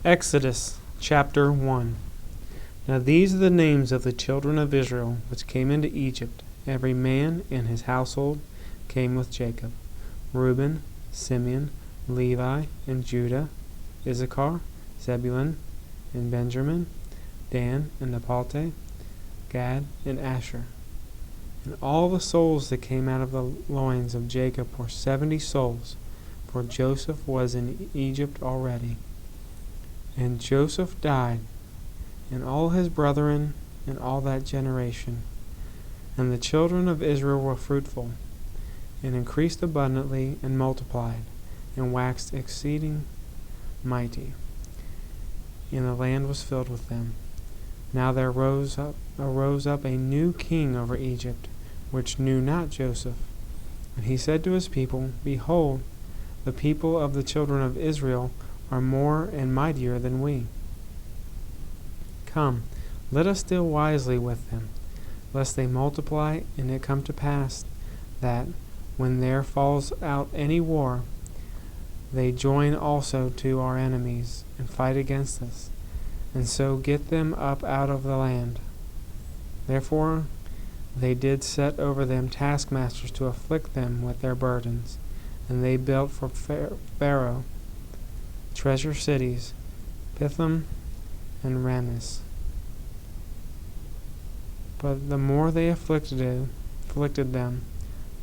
Exodus chapter 1. Now these are the names of the children of Israel which came into Egypt. Every man in his household came with Jacob: Reuben, Simeon, Levi, and Judah, Issachar, Zebulun, and Benjamin, Dan, and Naphtali, Gad, and Asher. And all the souls that came out of the loins of Jacob were 70 souls, for Joseph was in Egypt already. And Joseph died, and all his brethren, and all that generation. And the children of Israel were fruitful, and increased abundantly, and multiplied, and waxed exceeding mighty. And the land was filled with them. Now there arose up a new king over Egypt, which knew not Joseph. And he said to his people, Behold, the people of the children of Israel are more and mightier than we. Come, let us deal wisely with them, lest they multiply, and it come to pass that, when there falls out any war, they join also to our enemies, and fight against us, and so get them up out of the land. Therefore they did set over them taskmasters to afflict them with their burdens, and they built for Pharaoh treasure cities, Pithom and Rameses. But the more they afflicted them,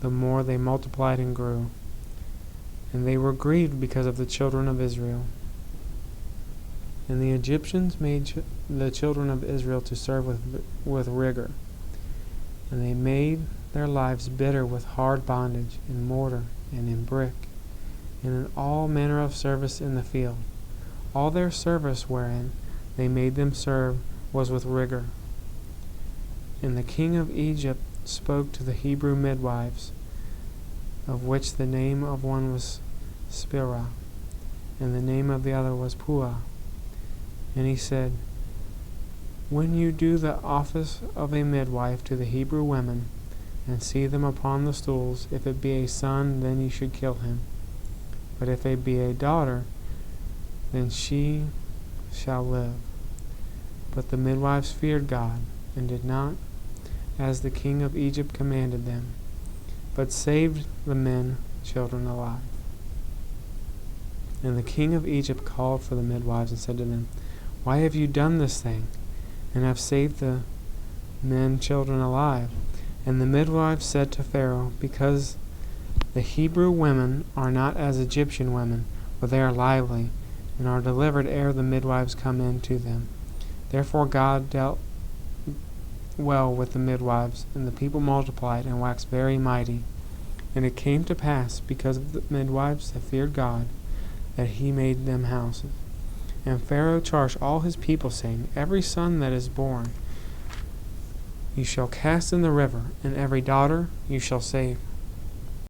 the more they multiplied and grew. And they were grieved because of the children of Israel. And the Egyptians made the children of Israel to serve with rigor. And they made their lives bitter with hard bondage, in mortar, and in brick, and in all manner of service in the field. All their service wherein they made them serve was with rigor. And the king of Egypt spoke to the Hebrew midwives, of which the name of one was Spirah, and the name of the other was Puah. And he said, When you do the office of a midwife to the Hebrew women, and see them upon the stools, if it be a son, then you should kill him. But if it be a daughter, then she shall live. But the midwives feared God, and did not as the king of Egypt commanded them, but saved the men children alive. And the king of Egypt called for the midwives, and said to them, Why have you done this thing, and have saved the men children alive? And the midwives said to Pharaoh, Because the Hebrew women are not as Egyptian women, for they are lively, and are delivered ere the midwives come in to them. Therefore God dealt well with the midwives, and the people multiplied, and waxed very mighty. And it came to pass, because of the midwives that feared God, that he made them houses. And Pharaoh charged all his people, saying, Every son that is born you shall cast in the river, and every daughter you shall save.